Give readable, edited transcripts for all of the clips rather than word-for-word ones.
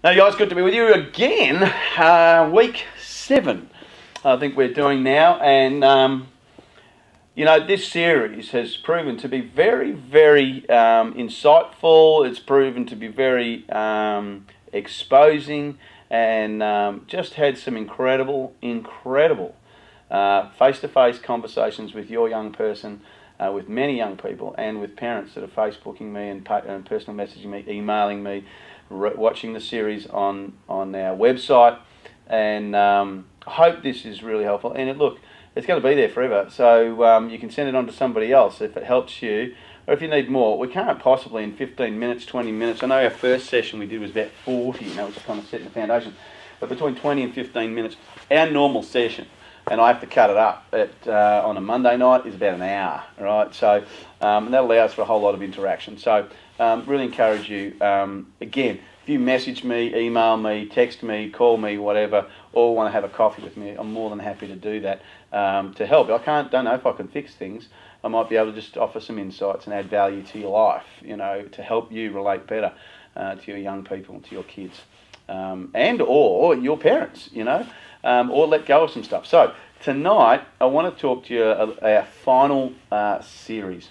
Now guys, good to be with you again. Week 7 I think we're doing now, and you know, this series has proven to be very insightful. It's proven to be very exposing, and just had some incredible face-to-face conversations with your young person, with many young people, and with parents that are Facebooking me and personal messaging me, emailing me, watching the series on our website, and I hope this is really helpful. And look, it's going to be there forever, so you can send it on to somebody else if it helps you, or if you need more. We can't possibly in 15 minutes, 20 minutes. I know our first session we did was about 40, and that was kind of setting the foundation. But between 20 and 15 minutes, our normal session, and I have to cut it up on a Monday night, is about an hour, right? So and that allows for a whole lot of interaction. So really encourage you, again, if you message me, email me, text me, call me, whatever, or want to have a coffee with me, I'm more than happy to do that to help. Don't know if I can fix things. I might be able to just offer some insights and add value to your life, you know, to help you relate better to your young people, to your kids, and or your parents, you know, or let go of some stuff. So tonight I want to talk to you our final series,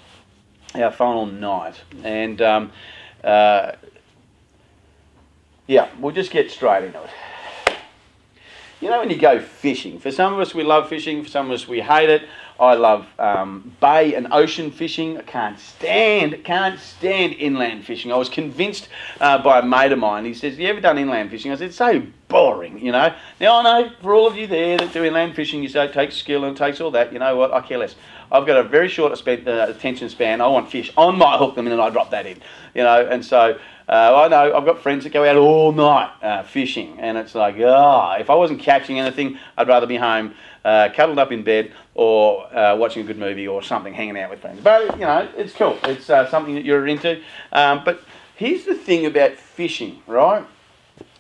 our final night, and yeah, we'll just get straight into it. You know, when you go fishing, for some of us we love fishing, for some of us we hate it. I love bay and ocean fishing. I can't stand inland fishing. I was convinced by a mate of mine. He says, "You ever done inland fishing?" I said, "It's so boring, you know." Now I know for all of you there that do inland fishing, you say it takes skill and it takes all that. You know what? I care less. I've got a very short attention span. I want fish on my hook the minute I drop that in, you know. And so I know I've got friends that go out all night fishing, and it's like, if I wasn't catching anything, I'd rather be home cuddled up in bed, or watching a good movie or something, hanging out with friends. But you know, it's cool. It's something that you're into. But here's the thing about fishing, right?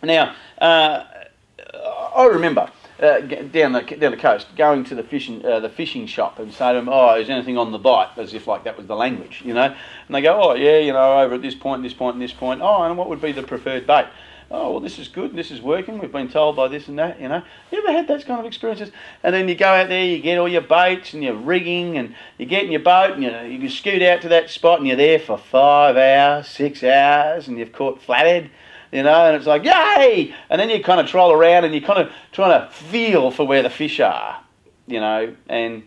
Now, I remember down the coast, going to the fishing shop and say to them, "Oh, is anything on the bite?" As if like that was the language, you know. And they go, "Oh yeah, you know, over at this point, this point, and this point. Oh, and what would be the preferred bait? Oh, well, this is good, this is working, we've been told by this and that, you know." You ever had those kind of experiences? And then you go out there, you get all your baits and your rigging, and you get in your boat, and you scoot out to that spot, and you're there for 5 hours, 6 hours, and you've caught flathead, you know, and it's like, yay! And then you kind of troll around, and you're kind of trying to feel for where the fish are, you know, and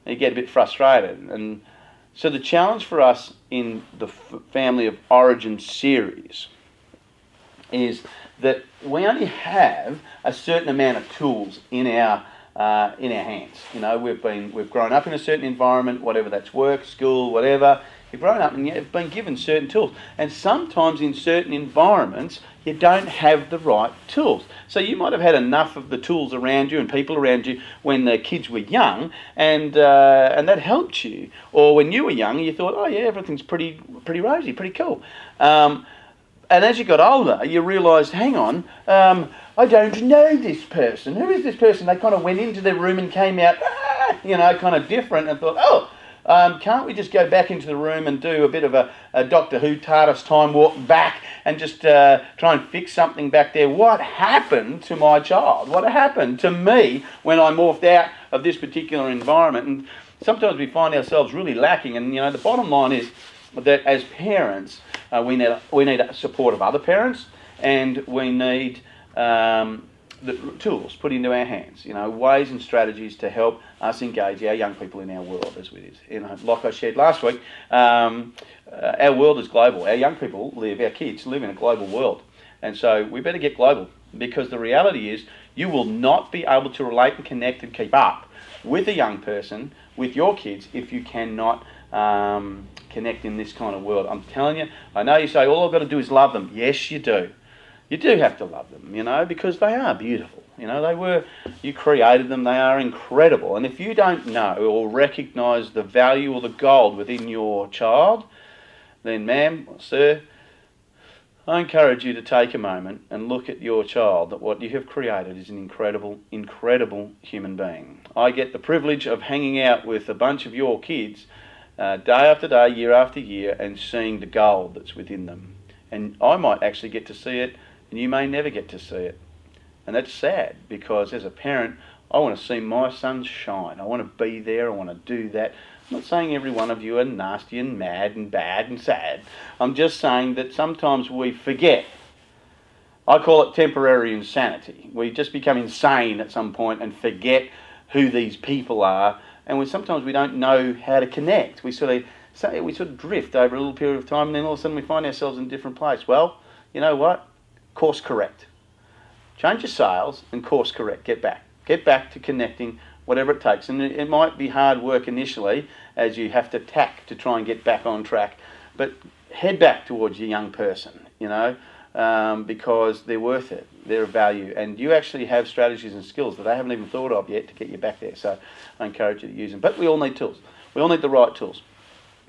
you get a bit frustrated. And so the challenge for us in the Family of Origin series is that we only have a certain amount of tools in our hands. You know, we've grown up in a certain environment, whatever that's work, school, whatever. You've grown up and you've been given certain tools, and sometimes in certain environments you don't have the right tools. So you might have had enough of the tools around you and people around you when the kids were young, and that helped you. Or when you were young, you thought, "Oh yeah, everything's pretty rosy, pretty cool." And as you got older, you realised, hang on, I don't know this person. Who is this person? They kind of went into their room and came out, you know, kind of different, and thought, can't we just go back into the room and do a bit of a Doctor Who TARDIS time walk back and just try and fix something back there? What happened to my child? What happened to me when I morphed out of this particular environment? And sometimes we find ourselves really lacking, and you know, the bottom line is that as parents, we need support of other parents, and we need the tools put into our hands, you know, ways and strategies to help us engage our young people in our world as it is. You know, like I shared last week, our world is global. Our young people our kids live in a global world, and so we better get global, because the reality is you will not be able to relate and connect and keep up with a young person, with your kids, if you cannot connect in this kind of world. I'm telling you, I know you say, all I've got to do is love them. Yes, you do. You do have to love them, you know, because they are beautiful. You know, you created them, they are incredible. And if you don't know or recognise the value or the gold within your child, then ma'am, sir, I encourage you to take a moment and look at your child, that what you have created is an incredible human being. I get the privilege of hanging out with a bunch of your kids day after day, year after year, and seeing the gold that's within them. And I might actually get to see it and you may never get to see it. And that's sad, because as a parent, I want to see my sons shine. I want to be there. I want to do that. I'm not saying every one of you are nasty and mad and bad and sad. I'm just saying that sometimes we forget. I call it temporary insanity. We just become insane at some point and forget who these people are, and sometimes we don't know how to connect. We sort of drift over a little period of time, and then all of a sudden we find ourselves in a different place. Well, you know what? Course correct. Change your sails and course correct. Get back to connecting, whatever it takes. And it might be hard work initially, as you have to tack to try and get back on track, but head back towards your young person, you know, because they're worth it. They're of value, and you actually have strategies and skills that they haven't even thought of yet to get you back there. So I encourage you to use them. But we all need tools. We all need the right tools.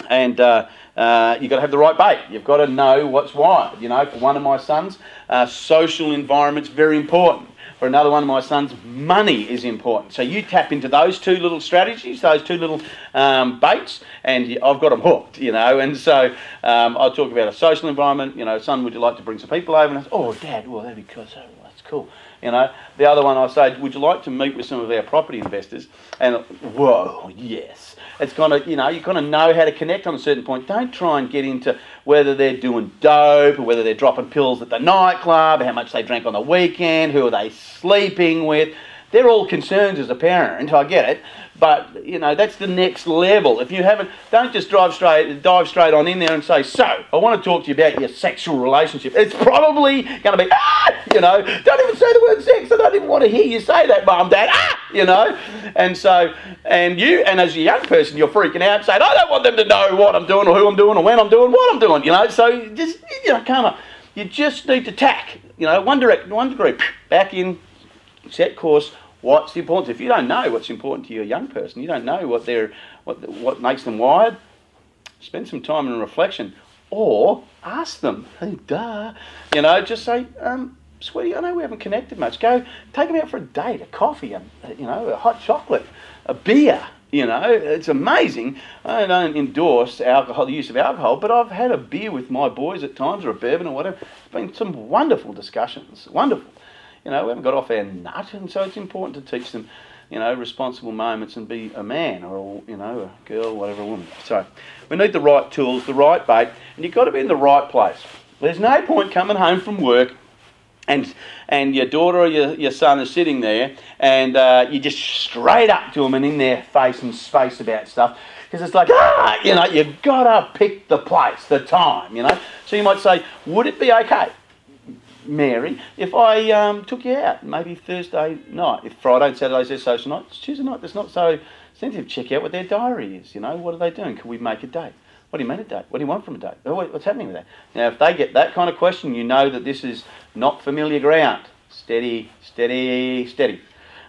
And you've got to have the right bait. You've got to know what's wired. You know, for one of my sons, social environment's very important. For another one of my sons, money is important. So you tap into those two little strategies, those two little baits, and I've got them hooked, you know. And so I'll talk about a social environment. You know, son, would you like to bring some people over? And I say, oh, Dad, well, that'd be cool. So that's cool. You know, the other one I say, would you like to meet with some of our property investors? And whoa, yes. It's kind of, you know, you've got to know how to connect on a certain point. Don't try and get into whether they're doing dope or whether they're dropping pills at the nightclub, how much they drank on the weekend, who are they sleeping with. They're all concerns as a parent, I get it, but, you know, that's the next level. If you haven't, don't just dive straight on in there and say, so, I want to talk to you about your sexual relationship. It's probably going to be, you know, don't even say the word sex. I don't even want to hear you say that, Mum, Dad, you know. And so, and as a young person, you're freaking out saying, I don't want them to know what I'm doing or who I'm doing or when I'm doing what I'm doing, you know. So just, you know, come on. You just need to tack, you know, one degree, back in, set course. What's important? If you don't know what's important to your young person, you don't know what makes them wired, spend some time in reflection, or ask them. Hey, duh, you know, just say, sweetie, I know we haven't connected much. Go take them out for a date, a coffee, you know, a hot chocolate, a beer. You know, it's amazing. I don't endorse alcohol, the use of alcohol, but I've had a beer with my boys at times, or a bourbon or whatever. It's been some wonderful discussions, wonderful. You know, we haven't got off our nut, and so it's important to teach them, you know, responsible moments and be a man or, you know, a girl, whatever, a woman. So we need the right tools, the right bait, and you've got to be in the right place. There's no point coming home from work and your daughter or your son is sitting there and you just straight up to them and in their face and space about stuff, because it's like, you know, you've got to pick the place, the time, you know. So you might say, would it be okay, Mary, if I took you out, maybe Thursday night, if Friday and Saturday's their social night, it's Tuesday night, that's not so sensitive, check out what their diary is, you know, what are they doing, can we make a date? What do you mean a date? What do you want from a date? What's happening with that? Now, if they get that kind of question, you know that this is not familiar ground. Steady, steady, steady.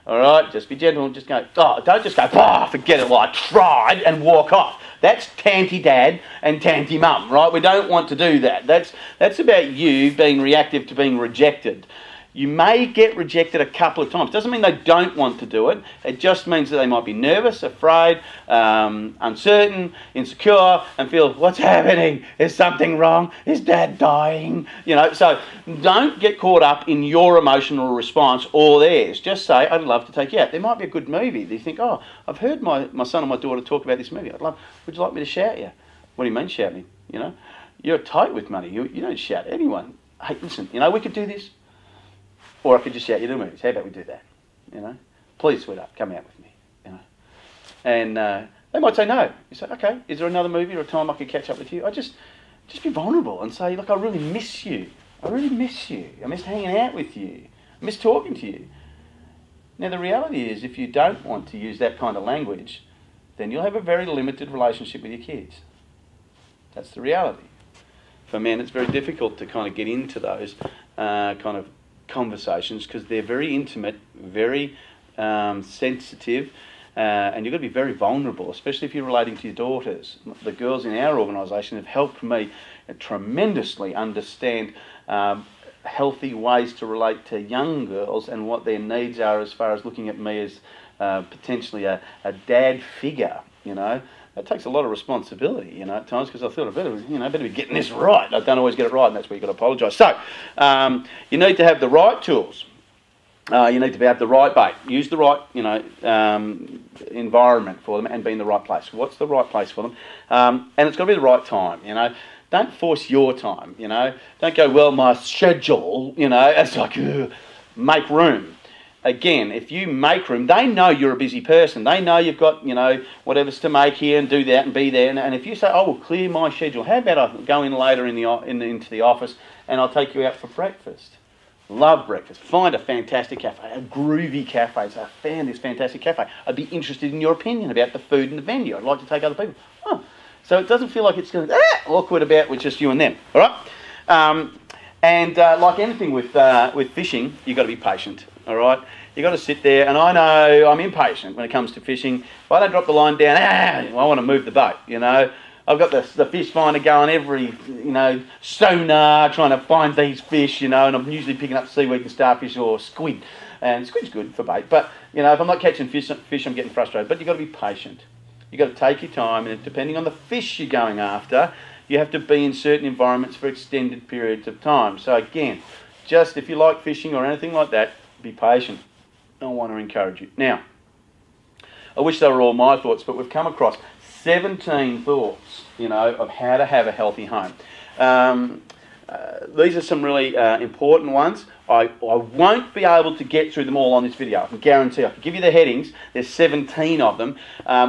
All right, just be gentle, just go, don't just go, forget it, well, I tried, and walk off. That's tanty dad and tanty mum, right? We don't want to do that. That's about you being reactive to being rejected. You may get rejected a couple of times. Doesn't mean they don't want to do it. It just means that they might be nervous, afraid, uncertain, insecure, and feel, what's happening? Is something wrong? Is Dad dying? You know, so don't get caught up in your emotional response or theirs. Just say, I'd love to take you out. There might be a good movie. You think, oh, I've heard my son and my daughter talk about this movie. Would you like me to shout you? What do you mean shout me? You know, you're tight with money. You don't shout anyone. Hey, listen, you know, we could do this. Or I could just shout you to the movies. How about we do that? You know, please, sweetheart, come out with me. You know, and they might say no. You say, okay, is there another movie or a time I could catch up with you? I just be vulnerable and say, look, I really miss you. I really miss you. I miss hanging out with you. I miss talking to you. Now the reality is, if you don't want to use that kind of language, then you'll have a very limited relationship with your kids. That's the reality. For men, it's very difficult to kind of get into those kind of conversations because they're very intimate, very sensitive, and you've got to be very vulnerable, especially if you're relating to your daughters. The girls in our organisation have helped me tremendously understand healthy ways to relate to young girls and what their needs are as far as looking at me as potentially a dad figure, you know, that takes a lot of responsibility, you know, at times, because I thought I better be getting this right. I don't always get it right, and that's where you've got to apologise. So, you need to have the right tools. You need to have the right bait. Use the right, environment for them, and be in the right place. What's the right place for them? And it's got to be the right time, you know. Don't force your time, you know. Don't go, well, my schedule, you know. It's like, make room. Again, if you make room, they know you're a busy person. They know you've got, you know, whatever's to make here and do that and be there. And if you say, oh, well, clear my schedule, how about I go in later into the office and I'll take you out for breakfast? Love breakfast. Find a fantastic cafe, a groovy cafe. So I found this fantastic cafe. I'd be interested in your opinion about the food and the venue. I'd like to take other people. Oh. So it doesn't feel like it's going to awkward about with just you and them. All right. Like anything with fishing, you've got to be patient. All right. You've got to sit there, and I know I'm impatient when it comes to fishing. If I don't drop the line down, I want to move the boat. You know. I've got the fish finder going every, sonar, trying to find these fish, and I'm usually picking up seaweed and starfish or squid. And squid's good for bait, but, if I'm not catching fish, I'm getting frustrated. But you've got to be patient. You've got to take your time, and depending on the fish you're going after, you have to be in certain environments for extended periods of time. So again, just if you like fishing or anything like that, be patient. I want to encourage you. Now, I wish they were all my thoughts, but we've come across 17 thoughts, of how to have a healthy home. These are some really important ones. I won't be able to get through them all on this video. I can guarantee. I can give you the headings. There's 17 of them.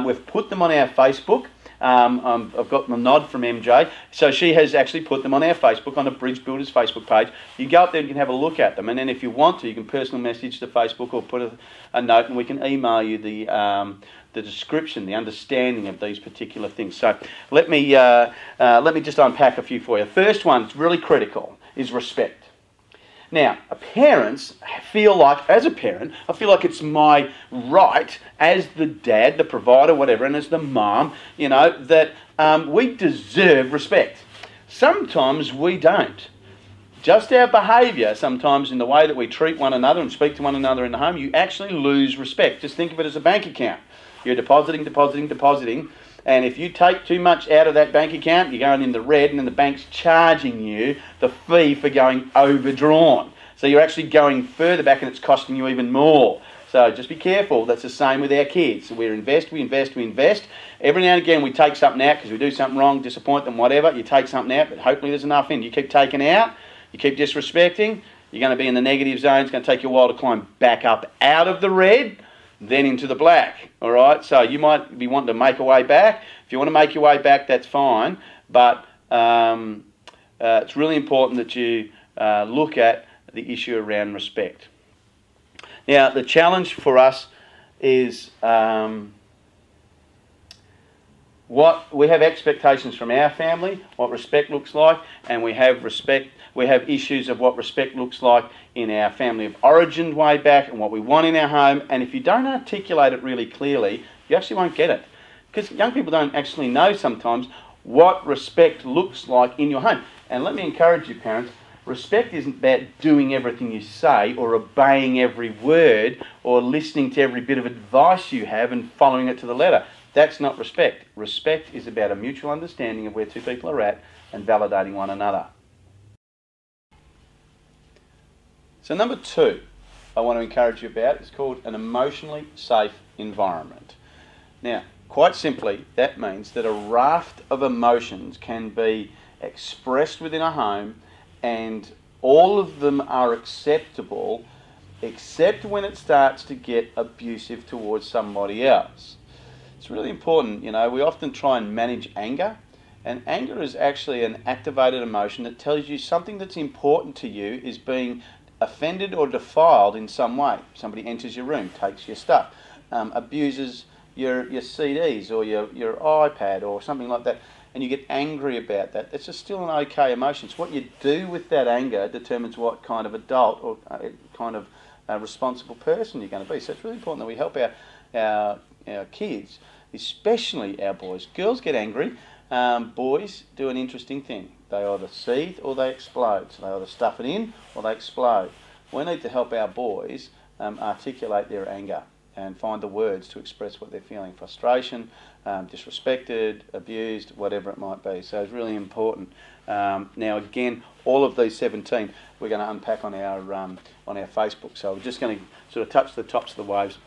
We've put them on our Facebook. I've got the nod from MJ. So she has actually put them on our Facebook, on the Bridge Builders Facebook page. You go up there and you can have a look at them. And then if you want to, you can personal message to Facebook or put a note, and we can email you the description, the understanding of these particular things. So let me just unpack a few for you. First one, it's really critical, is respect. Now, parents feel like, as a parent, I feel like it's my right as the dad, the provider, whatever, and as the mom, that we deserve respect. Sometimes we don't. Just our behaviour, sometimes in the way that we treat one another and speak to one another in the home, you actually lose respect. Just think of it as a bank account. You're depositing, and if you take too much out of that bank account, you're going in the red, and then the bank's charging you the fee for going overdrawn. So you're actually going further back, and it's costing you even more. So just be careful. That's the same with our kids. We invest. Every now and again we take something out because we do something wrong, disappoint them, whatever. You take something out, but hopefully there's enough in. You keep taking out, you keep disrespecting, you're going to be in the negative zone. It's going to take you a while to climb back up out of the red, then into the black. All right, so you might be wanting to make a way back. If you want to make your way back, that's fine, but it's really important that you look at the issue around respect. Now, the challenge for us is what we have expectations from our family, what respect looks like, and we have issues of what respect looks like in our family of origin way back and what we want in our home. And if you don't articulate it really clearly, you actually won't get it. Because young people don't actually know sometimes what respect looks like in your home. And let me encourage you, parents, respect isn't about doing everything you say or obeying every word or listening to every bit of advice you have and following it to the letter. That's not respect. Respect is about a mutual understanding of where two people are at and validating one another. So number 2 I want to encourage you about is called an emotionally safe environment. Now, quite simply, that means that a raft of emotions can be expressed within a home, and all of them are acceptable except when it starts to get abusive towards somebody else. It's really important, we often try and manage anger, and anger is actually an activated emotion that tells you something that's important to you is being offended or defiled in some way. Somebody enters your room, takes your stuff, abuses your CDs or your iPad or something like that, and you get angry about that. It's just still an okay emotion. It's what you do with that anger determines what kind of adult or kind of responsible person you're going to be. So it's really important that we help our kids, especially our boys. Girls get angry. Boys do an interesting thing. They either seethe or they explode. So they either stuff it in or they explode. We need to help our boys articulate their anger. and find the words to express what they're feeling. Frustration, disrespected, abused, whatever it might be. So it's really important. Now again, all of these 17 we're going to unpack on our Facebook. So we're just going to sort of touch the tops of the waves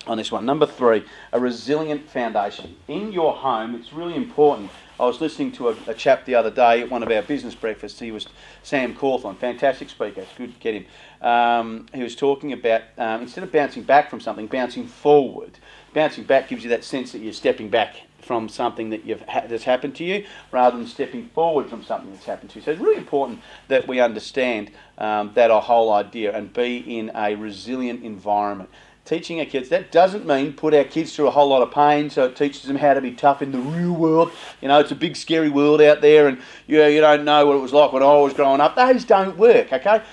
on this one. Number 3, a resilient foundation. In your home, it's really important. I was listening to a chap the other day at one of our business breakfasts. He was Sam Cawthorn, fantastic speaker. It's good to get him. He was talking about, instead of bouncing back from something, bouncing forward. Bouncing back gives you that sense that you're stepping back from something that that's happened to you, rather than stepping forward from something that's happened to you. So it's really important that we understand that our whole idea and be in a resilient environment. Teaching our kids, that doesn't mean put our kids through a whole lot of pain, so it teaches them how to be tough in the real world. You know, it's a big scary world out there, and you don't know what it was like when I was growing up. Those don't work, okay?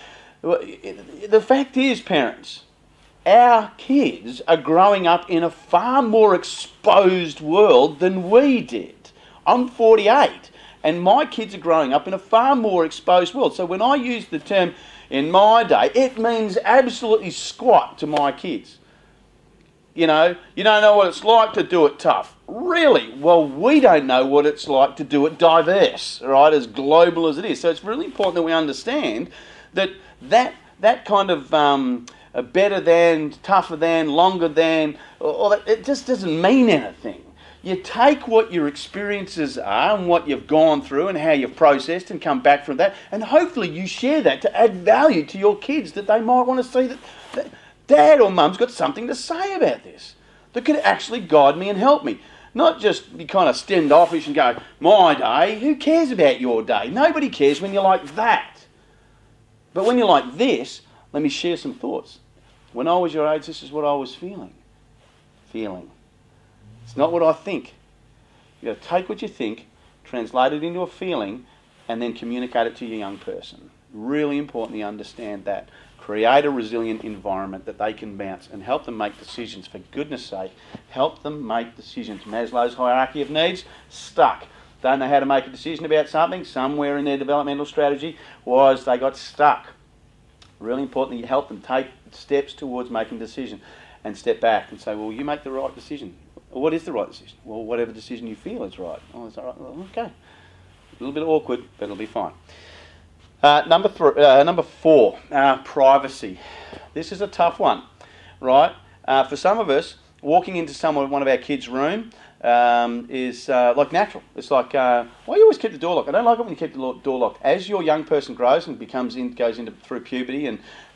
The fact is, parents, our kids are growing up in a far more exposed world than we did. I'm 48, and my kids are growing up in a far more exposed world. So when I use the term in my day, it means absolutely squat to my kids. You know, you don't know what it's like to do it tough. Really? Well, we don't know what it's like to do it diverse, right, as global as it is. So it's really important that we understand that kind of better than, tougher than, longer than, all that, it just doesn't mean anything. You take what your experiences are and what you've gone through and how you've processed and come back from that, and hopefully you share that to add value to your kids, that they might want to see that Dad or Mum's got something to say about this that could actually guide me and help me. Not just be kind of standoffish and go, my day, who cares about your day? Nobody cares when you're like that. But when you're like this, let me share some thoughts. When I was your age, this is what I was feeling. It's not what I think. You've got to take what you think, translate it into a feeling, and then communicate it to your young person. Really important you understand that. Create a resilient environment that they can bounce and help them make decisions. For goodness sake, help them make decisions. Maslow's hierarchy of needs, stuck. Don't know how to make a decision about something. Somewhere in their developmental strategy was they got stuck. Really important that you help them take steps towards making a decision and step back and say, well, you make the right decision. Well, what is the right decision? Well, whatever decision you feel is right. Oh, is that right? Well, okay. A little bit awkward, but it'll be fine. Number 4, privacy. This is a tough one, right? For some of us, walking into one of our kids' room is like natural. It's like, why do you always keep the door locked? I don't like it when you keep the door locked. As your young person grows and goes into through puberty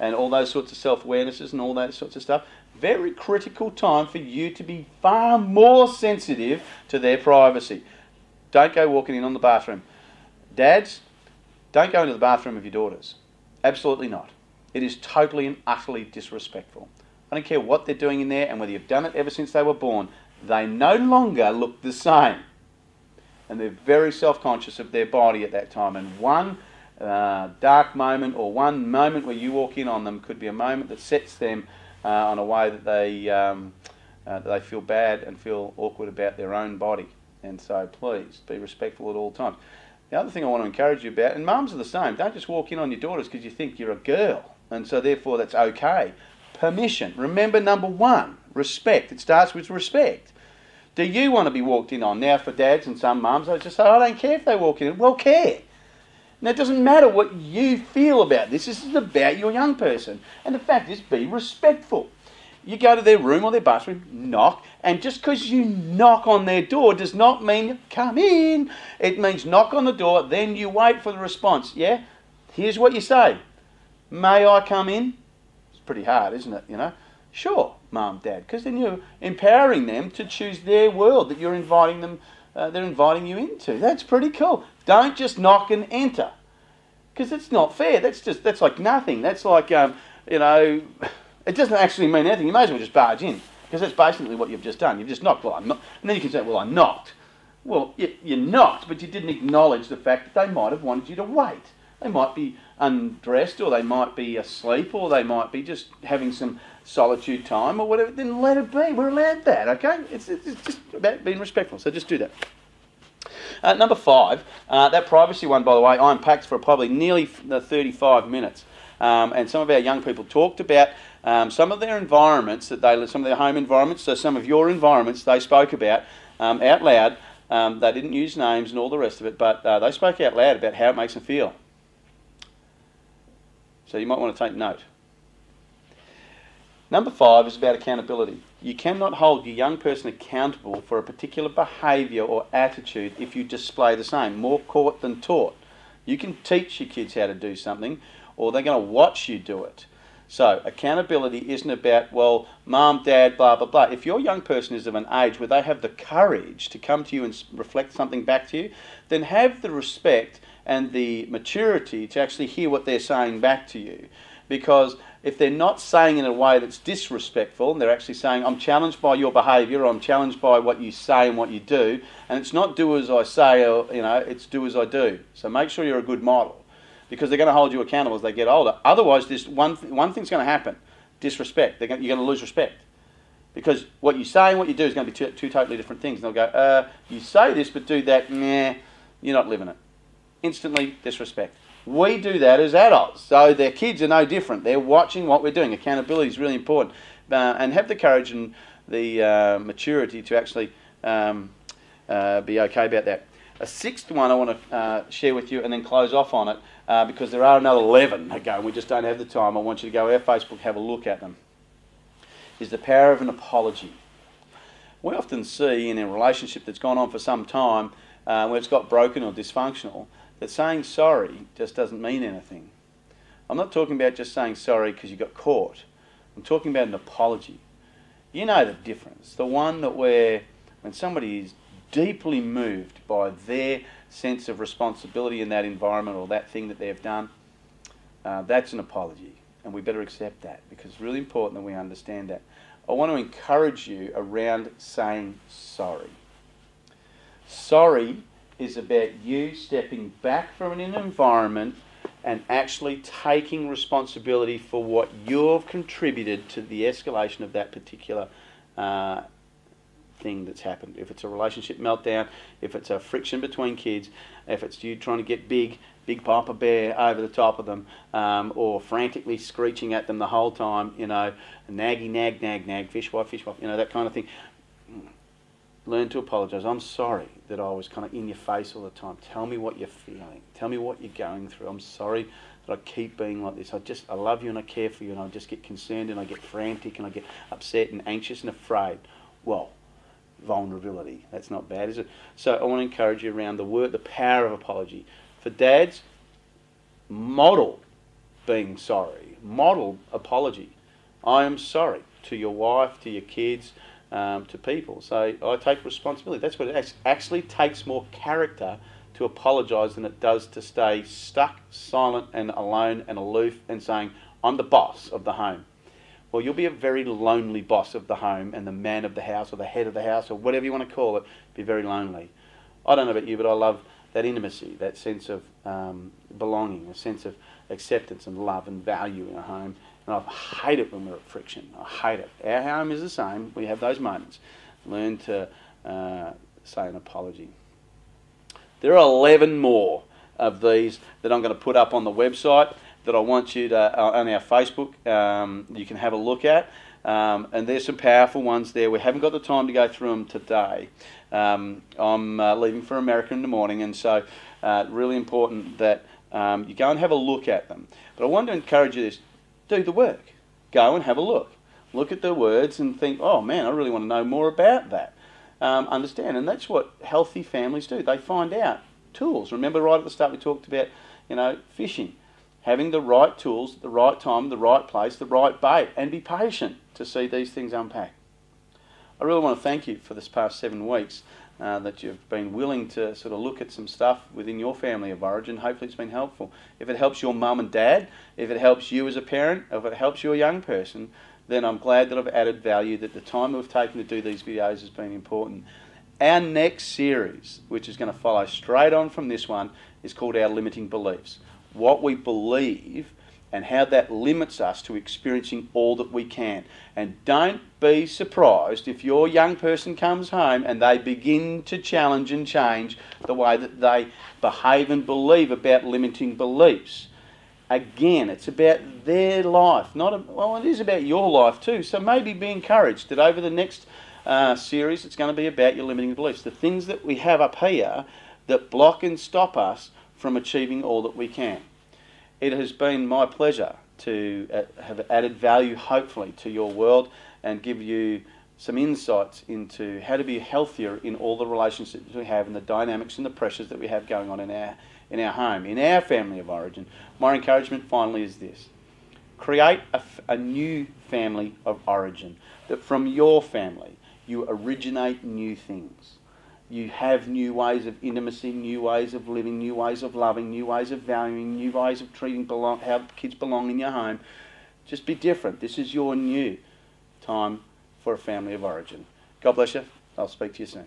and all those sorts of self-awarenesses and all that sorts of stuff, very critical time for you to be far more sensitive to their privacy. Don't go walking in on the bathroom. Dads, don't go into the bathroom of your daughters. Absolutely not. It is totally and utterly disrespectful. I don't care what they're doing in there and whether you've done it ever since they were born. They no longer look the same. And they're very self-conscious of their body at that time. And one dark moment or one moment where you walk in on them could be a moment that sets them on a way that they feel bad and feel awkward about their own body. And so please be respectful at all times. The other thing I want to encourage you about, and mums are the same, don't just walk in on your daughters because you think you're a girl and so therefore that's okay. Permission. Remember, number 1, respect. It starts with respect. Do you want to be walked in on? Now for dads and some mums, I just say, I don't care if they walk in. Well, care. Now it doesn't matter what you feel about this. This is about your young person. And the fact is, be respectful. You go to their room or their bathroom, knock, and just because you knock on their door does not mean come in. It means knock on the door, then you wait for the response. Yeah? Here's what you say. May I come in? It's pretty hard, isn't it? You know? Sure, Mum, Dad, because then you're empowering them to choose their world that you're inviting them. They're inviting you into. That's pretty cool. Don't just knock and enter, because it's not fair. That's like nothing. That's like you know. It doesn't actually mean anything. You may as well just barge in, because that's basically what you've just done. You've just knocked. Well, and then you can say, well, I knocked. Well, you knocked, but you didn't acknowledge the fact that they might have wanted you to wait. They might be undressed, or they might be asleep, or they might be just having some solitude time, or whatever. Then let it be. We're allowed that, okay? It's just about being respectful, so just do that. Number 5, that privacy one, by the way, I unpacked for probably nearly 35 minutes. and some of our young people talked about some of their environments some of their home environments, so some of your environments they spoke about out loud. They didn't use names and all the rest of it, but they spoke out loud about how it makes them feel. So you might want to take note. Number 5 is about accountability. You cannot hold your young person accountable for a particular behaviour or attitude if you display the same. More caught than taught. You can teach your kids how to do something, or they're going to watch you do it. So accountability isn't about, well, mum, dad, blah, blah, blah. If your young person is of an age where they have the courage to come to you and reflect something back to you, then have the respect and the maturity to actually hear what they're saying back to you. Because if they're not saying in a way that's disrespectful, and they're actually saying, I'm challenged by your behaviour, or I'm challenged by what you say and what you do, and it's not do as I say, or it's do as I do. So make sure you're a good model, because they're going to hold you accountable as they get older. Otherwise, this one thing's going to happen: disrespect. You're going to lose respect, because what you say and what you do is going to be two totally different things. And they'll go, you say this, but do that. Nah, you're not living it. Instantly disrespect. We do that as adults, so their kids are no different. They're watching what we're doing. Accountability is really important, and have the courage and the maturity to actually be okay about that. A 6th one I want to share with you and then close off on it, because there are another 11 ago and we just don't have the time. I want you to go to our Facebook, have a look at them, is the power of an apology. We often see in a relationship that's gone on for some time, where it's got broken or dysfunctional, that saying sorry just doesn't mean anything. I'm not talking about just saying sorry because you got caught. I'm talking about an apology. You know the difference. The one that when somebody is deeply moved by their sense of responsibility in that environment or that thing that they've done, that's an apology. And we better accept that, because it's really important that we understand that. I want to encourage you around saying sorry. Sorry is about you stepping back from an environment and actually taking responsibility for what you've contributed to the escalation of that particular thing that's happened. If it's a relationship meltdown, if it's a friction between kids, if it's you trying to get big Papa Bear over the top of them, or frantically screeching at them the whole time, naggy, nag, fish wife, that kind of thing. Learn to apologise. I'm sorry that I was kind of in your face all the time. Tell me what you're feeling. Tell me what you're going through. I'm sorry that I keep being like this. I love you and I care for you, and I just get concerned and I get frantic and I get upset and anxious and afraid. Well, vulnerability. That's not bad, is it? So I want to encourage you around the power of apology. For dads, model being sorry. Model apology. I am sorry to your wife, to your kids, to people. So I take responsibility. That's what it actually takes more character to apologise than it does to stay stuck, silent and alone and aloof and saying, I'm the boss of the home. Well, you'll be a very lonely boss of the home, and the man of the house or the head of the house or whatever you want to call it, be very lonely. I don't know about you, but I love that intimacy, that sense of belonging, a sense of acceptance and love and value in a home. And I hate it when we're at friction. I hate it. Our home is the same. We have those moments. Learn to say an apology. There are 11 more of these that I'm going to put up on the website that I want you to, on our Facebook, you can have a look at. And there's some powerful ones there. We haven't got the time to go through them today. I'm leaving for America in the morning, and so really important that you go and have a look at them. But I want to encourage you this. Do the work. Go and have a look. Look at the words and think, oh man, I really want to know more about that. Understand, and that's what healthy families do. They find out tools. Remember right at the start we talked about, fishing. Having the right tools, the right time, the right place, the right bait, and be patient to see these things unpack. I really want to thank you for this past 7 weeks that you've been willing to sort of look at some stuff within your family of origin. Hopefully it's been helpful. If it helps your mum and dad, if it helps you as a parent, if it helps your young person, then I'm glad that I've added value, that the time we've taken to do these videos has been important. Our next series, which is going to follow straight on from this one, is called Our Limiting Beliefs. What we believe and how that limits us to experiencing all that we can. And don't be surprised if your young person comes home and they begin to challenge and change the way that they behave and believe about limiting beliefs. Again, it's about their life, well, it is about your life too. So maybe be encouraged that over the next series, it's going to be about your limiting beliefs, the things that we have up here that block and stop us from achieving all that we can. It has been my pleasure to have added value, hopefully, to your world and give you some insights into how to be healthier in all the relationships we have and the dynamics and the pressures that we have going on in our home, in our family of origin. My encouragement finally is this: create a new family of origin, that from your family you originate new things. You have new ways of intimacy, new ways of living, new ways of loving, new ways of valuing, new ways of treating how kids belong in your home. Just be different. This is your new time for a family of origin. God bless you. I'll speak to you soon.